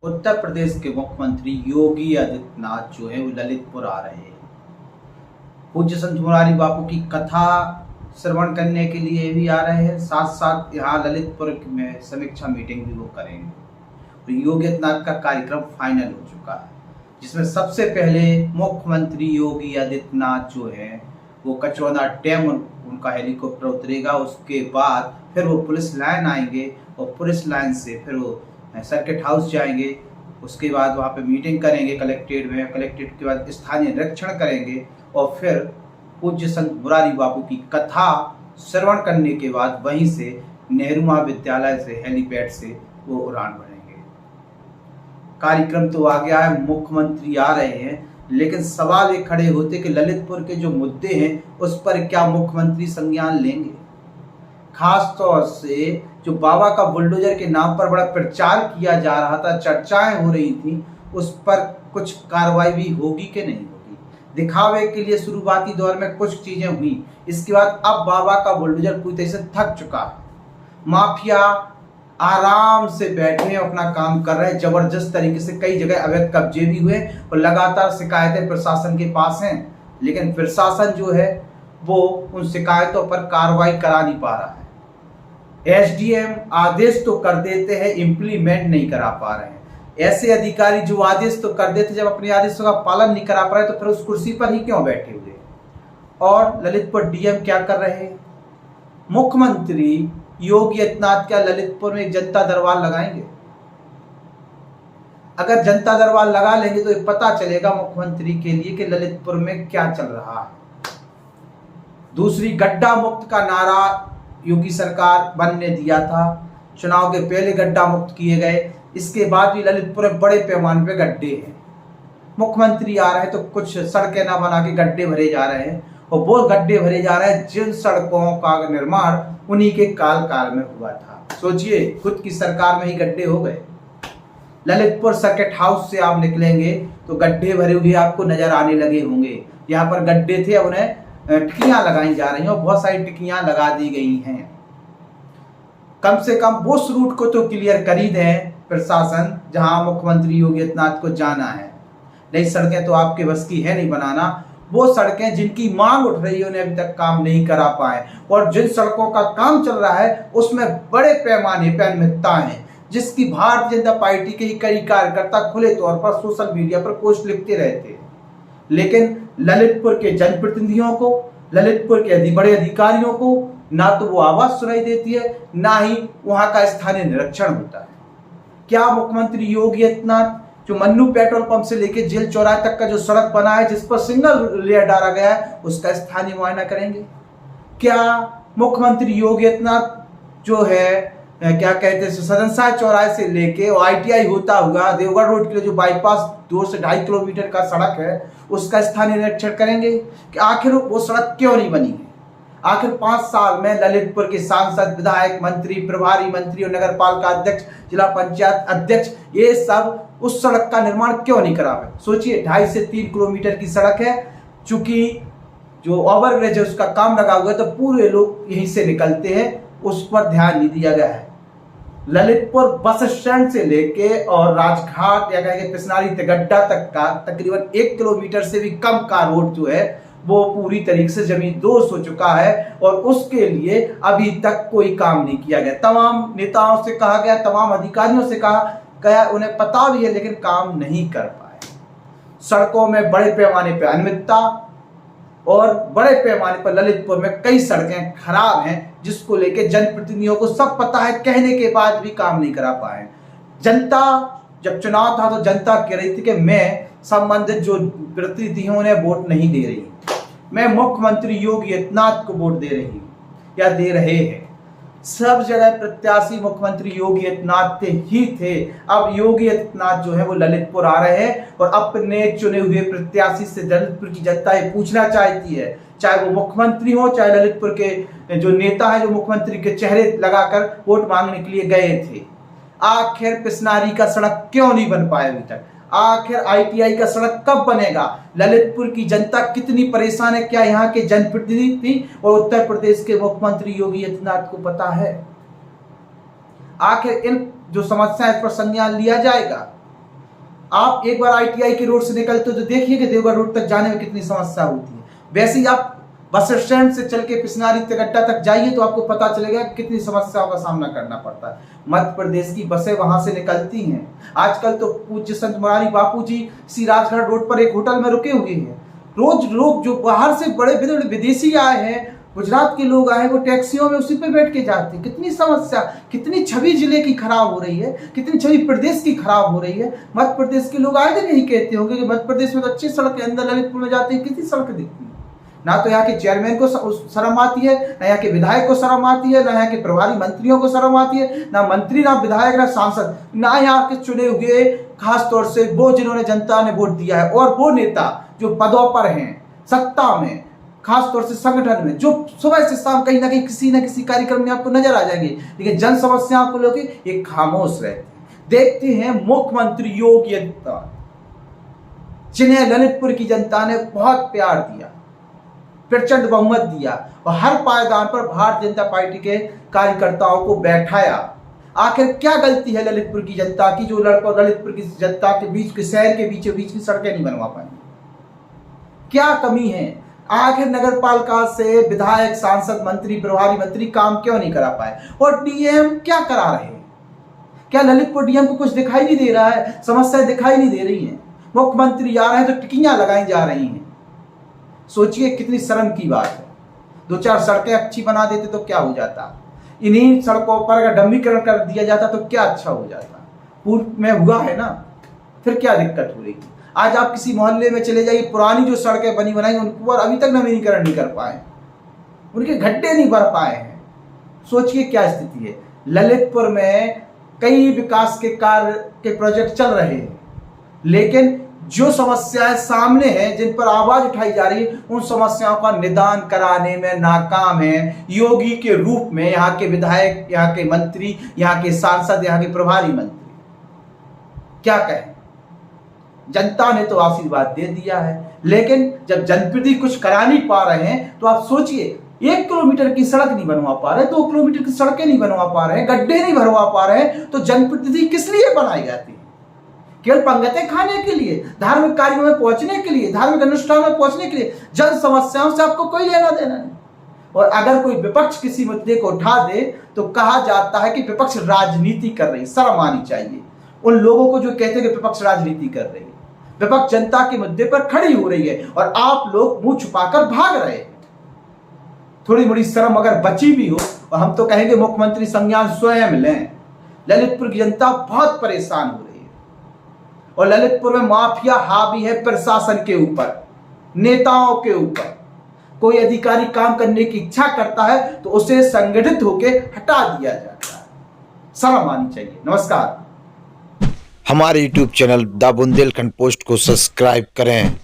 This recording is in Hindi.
उत्तर प्रदेश के मुख्यमंत्री योगी आदित्यनाथ जो है वो ललितपुर आ रहे हैं। पूज्य संत मुरारी बापू की कथा श्रवण करने के लिए भी आ रहे हैं, साथ साथ यहाँ ललितपुर में समीक्षा मीटिंग भी वो करेंगे। तो योगी आदित्यनाथ का कार्यक्रम फाइनल हो चुका है, जिसमें सबसे पहले मुख्यमंत्री योगी आदित्यनाथ जो है वो कचौंधा डैम उनका हेलीकॉप्टर उतरेगा। उसके बाद फिर वो पुलिस लाइन आएंगे और पुलिस लाइन से फिर वो सर्किट हाउस जाएंगे। उसके बाद वहाँ पे मीटिंग करेंगे कलेक्ट्रेट में। कलेक्ट्रेट के बाद स्थानीय निरीक्षण करेंगे और फिर पूज्य संत मुरारी बापू की कथा श्रवण करने के बाद वहीं से नेहरू महाविद्यालय से हेलीपैड से वो उड़ान भरेंगे। कार्यक्रम तो आ गया है, मुख्यमंत्री आ रहे हैं, लेकिन सवाल ये खड़े होते कि ललितपुर के जो मुद्दे हैं उस पर क्या मुख्यमंत्री संज्ञान लेंगे। खास तौर से जो बाबा का बुलडोजर के नाम पर बड़ा प्रचार किया जा रहा था, चर्चाएं हो रही थी, उस पर कुछ कार्रवाई भी होगी कि नहीं होगी। दिखावे के लिए शुरुआती दौर में कुछ चीजें हुई, इसके बाद अब बाबा का बुलडोजर पूरी तरह से थक चुका है। माफिया आराम से बैठे हैं, अपना काम कर रहे हैं। जबरदस्त तरीके से कई जगह अवैध कब्जे भी हुए और लगातार शिकायतें प्रशासन के पास हैं, लेकिन प्रशासन जो है वो उन शिकायतों पर कार्रवाई करा नहीं पा रहा है। एसडीएम आदेश तो कर देते हैं, इम्प्लीमेंट नहीं करा पा रहे हैं। ऐसे अधिकारी जो आदेश तो कर देते, जब अपने आदेशों का पालन नहीं करा पा रहे तो फिर उस कुर्सी पर ही क्यों बैठे हुए। और ललितपुर डीएम क्या कर रहे हैं? मुख्यमंत्री योगी आदित्यनाथ क्या ललितपुर में एक जनता दरबार लगाएंगे? अगर जनता दरबार लगा लेंगे तो ये पता चलेगा मुख्यमंत्री के लिए कि ललितपुर में क्या चल रहा है। दूसरी, गड्ढा मुक्त का नारा योगी सरकार बनने दिया था, चुनाव के पहले गड्ढा मुक्त किए गए, इसके बाद भी ललितपुर में बड़े पैमाने पे गड्ढे हैं। मुख्यमंत्री आ रहे हैं तो कुछ सड़कें ना बना के गड्ढे भरे जा रहे हैं, और वो गड्ढे भरे जा रहे हैं जिन सड़कों का निर्माण उन्हीं के काल में हुआ था। सोचिए, खुद की सरकार में ही गड्ढे हो गए। ललितपुर सर्किट हाउस से आप निकलेंगे तो गड्ढे भरे हुए आपको नजर आने लगे होंगे। यहाँ पर गड्ढे थे, अब उन्हें टिकियां लगाई जा रही हैं और बहुत सारी टिकियां लगा दी गई हैं। कम से कम उस रूट को तो क्लियर कर ही दें प्रशासन जहां मुख्यमंत्री योगी आदित्यनाथ को जाना है। नई सड़कें तो आपके बस की है नहीं बनाना। वो सड़कें जिनकी मांग उठ रही है उन्हें अभी तक काम नहीं करा पाए, और जिन सड़कों का काम चल रहा है उसमें बड़े पैमाने पर अनियमितताएं हैं, जिसकी भारतीय जनता पार्टी के ही कई कार्यकर्ता खुले तौर पर सोशल मीडिया पर पोस्ट लिखते रहते हैं। लेकिन ललितपुर के जनप्रतिनिधियों को, ललितपुर के बड़े अधिकारियों को ना तो वो आवाज सुनाई देती है, ना ही वहां का स्थानीय निरीक्षण होता है। क्या मुख्यमंत्री योगी आदित्यनाथ जो मन्नू पेट्रोल पंप से लेकर जेल चौराहे तक का जो सड़क बना है, जिस पर सिंगल लेयर डाला गया है, उसका स्थानीय मुआयना करेंगे? क्या मुख्यमंत्री योगी आदित्यनाथ जो है क्या कहते हैं सदनसाह चौराहे से लेके और आईटीआई होता हुआ देवगढ़ रोड के लिए जो बाईपास 2 से 2.5 किलोमीटर का सड़क है, उसका स्थानीय निरीक्षण करेंगे कि आखिर वो सड़क क्यों नहीं बनी है? आखिर 5 साल में ललितपुर के सांसद, विधायक, मंत्री, प्रभारी मंत्री और नगर पालिका अध्यक्ष, जिला पंचायत अध्यक्ष, ये सब उस सड़क का निर्माण क्यों नहीं करा है? सोचिए, 2.5 से 3 किलोमीटर की सड़क है, चूंकि जो ओवरब्रिज है उसका काम लगा हुआ है तो पूरे लोग यहीं से निकलते हैं, उस पर ध्यान नहीं दिया गया है। ललितपुर बस स्टैंड से लेके और राजघाट या कहेंगे पिसनारी तिगड्डा तक का तकरीबन 1 किलोमीटर से भी कम का रोड जो है वो पूरी तरीके से जमींदोज हो चुका है, और उसके लिए अभी तक कोई काम नहीं किया गया। तमाम नेताओं से कहा गया, तमाम अधिकारियों से कहा गया, उन्हें पता भी है, लेकिन काम नहीं कर पाए। सड़कों में बड़े पैमाने पर अनियमितता और बड़े पैमाने पर ललितपुर में कई सड़कें खराब हैं, जिसको लेके जनप्रतिनिधियों को सब पता है, कहने के बाद भी काम नहीं करा पाए। जनता, जब चुनाव था तो जनता कह रही थी कि मैं संबंधित जो प्रतिनिधि हैं उन्हें वोट नहीं दे रही, मैं मुख्यमंत्री योगी आदित्यनाथ को वोट दे रही हूं या दे रहे हैं। सब जगह प्रत्याशी मुख्यमंत्री योगी आदित्यनाथ ही थे। अब योगी आदित्यनाथ जो है वो ललितपुर आ रहे हैं और अपने चुने हुए प्रत्याशी से ललितपुर की जनता ये पूछना चाहती है, चाहे वो मुख्यमंत्री हो, चाहे ललितपुर के जो नेता है जो मुख्यमंत्री के चेहरे लगाकर वोट मांगने के लिए गए थे, आखिर पिसनारी का सड़क क्यों नहीं बन पाया अभी तक? आखिर आईटीआई का सड़क कब बनेगा? ललितपुर की जनता कितनी परेशान है, क्या यहाँ के जनप्रतिनिधि और उत्तर प्रदेश के मुख्यमंत्री योगी आदित्यनाथ को पता है? आखिर इन जो समस्या इस पर संज्ञान लिया जाएगा। आप एक बार ITI के रोड से निकलते हो तो देखिए कि देवघर रोड तक जाने में कितनी समस्या होती है। वैसे ही आप बस स्टैंड से चल के पिसनारी तिगड्डा तक जाइए तो आपको पता चलेगा कितनी समस्याओं का सामना करना पड़ता है। मध्य प्रदेश की बसें वहां से निकलती हैं। आजकल तो पूज्य संत मुरारी बापू जी इसी राजगढ़ रोड पर एक होटल में रुके हुए हैं। रोज लोग जो बाहर से बड़े बड़े विदेशी आए हैं, गुजरात के लोग आए, वो टैक्सियों में उसी पे बैठ के जाते हैं। कितनी समस्या, कितनी छवि जिले की खराब हो रही है, कितनी छवि प्रदेश की खराब हो रही है। मध्य प्रदेश के लोग आए दिन यही कहते होंगे कि मध्य प्रदेश में तो अच्छी सड़क है, अंदर ललितपुर में जाते हैं कितनी सड़क दिखती है। ना तो यहाँ के चेयरमैन को शर्म आती है, ना यहाँ के विधायक को शर्म आती है, ना यहाँ के प्रभारी मंत्रियों को शर्म आती है, ना मंत्री, ना विधायक, ना सांसद, ना यहाँ के चुने हुए खास तौर से वो जिन्होंने जनता ने वोट दिया है, और वो नेता जो पदों पर हैं, सत्ता में, खास तौर से संगठन में, जो सुबह से शाम कहीं ना कहीं किसी न किसी कार्यक्रम में आपको नजर आ जाएंगे, लेकिन जन समस्याओं को लेकर एक खामोश रहते हैं। देखते हैं मुख्यमंत्री योगी आदित्यनाथ, जिन्हें ललितपुर की जनता ने बहुत प्यार दिया, प्रचंड बहुमत दिया और हर पायदान पर भारतीय जनता पार्टी के कार्यकर्ताओं को बैठाया। आखिर क्या गलती है ललितपुर की जनता की जो ललितपुर की जनता के बीच के शहर के बीचों बीच की सड़कें नहीं बनवा पाएंगे? क्या कमी है? आखिर नगर पालिका से विधायक, सांसद, मंत्री, प्रभारी मंत्री काम क्यों नहीं करा पाए? और डीएम क्या करा रहे हैं? क्या ललितपुर डीएम को कुछ दिखाई नहीं दे रहा है? समस्याएं दिखाई नहीं दे रही हैं? मुख्यमंत्री आ रहे हैं तो टिकियां लगाई जा रही हैं। सोचिए कितनी शर्म की बात है। 2-4 सड़कें अच्छी बना देते तो क्या हो जाता? इन्हीं सड़कों पर अगर डंबीकरण कर दिया जाता तो क्या अच्छा हो जाता? पूर्व में हुआ है ना, फिर क्या दिक्कत हो रही? आज आप किसी मोहल्ले में चले जाइए, पुरानी जो सड़कें बनी बनाई उनको और अभी तक नवीनीकरण नहीं कर पाए, उनके गड्ढे नहीं भर पाए हैं। सोचिए क्या स्थिति है। ललितपुर में कई विकास के कार्य के प्रोजेक्ट चल रहे हैं, लेकिन जो समस्याएं सामने हैं, जिन पर आवाज उठाई जा रही है, उन समस्याओं का निदान कराने में नाकाम है योगी के रूप में यहाँ के विधायक, यहाँ के मंत्री, यहाँ के सांसद, यहाँ के प्रभारी मंत्री। क्या कहें, जनता ने तो आशीर्वाद दे दिया है, लेकिन जब जनप्रतिनिधि कुछ करा नहीं पा रहे हैं तो आप सोचिए, 1 किलोमीटर की सड़क नहीं बनवा पा रहे, 2 किलोमीटर की सड़कें नहीं बनवा पा रहे, गड्ढे नहीं भरवा पा रहे, तो जनप्रतिनिधि किस लिए बनाई जाती है? केवल पंगतें खाने के लिए, धार्मिक कार्यों में पहुंचने के लिए, धार्मिक अनुष्ठान में पहुंचने के लिए। जन समस्याओं से आपको कोई लेना देना नहीं। और अगर कोई विपक्ष किसी मुद्दे को उठा दे तो कहा जाता है कि विपक्ष राजनीति कर रही। शर्म आनी चाहिए उन लोगों को जो कहते हैं कि विपक्ष राजनीति कर रही है। विपक्ष जनता के मुद्दे पर खड़ी हो रही है और आप लोग मुंह छुपाकर भाग रहे हैं। थोड़ी बड़ी शर्म अगर बची भी हो, और हम तो कहेंगे मुख्यमंत्री संज्ञान स्वयं लें। ललितपुर की जनता बहुत परेशान हो रही है और ललितपुर में माफिया हावी है प्रशासन के ऊपर, नेताओं के ऊपर। कोई अधिकारी काम करने की इच्छा करता है तो उसे संगठित होकर हटा दिया जाता है। शर्म आनी चाहिए। नमस्कार। हमारे YouTube channel the Bundelkhand post को सब्सक्राइब करें।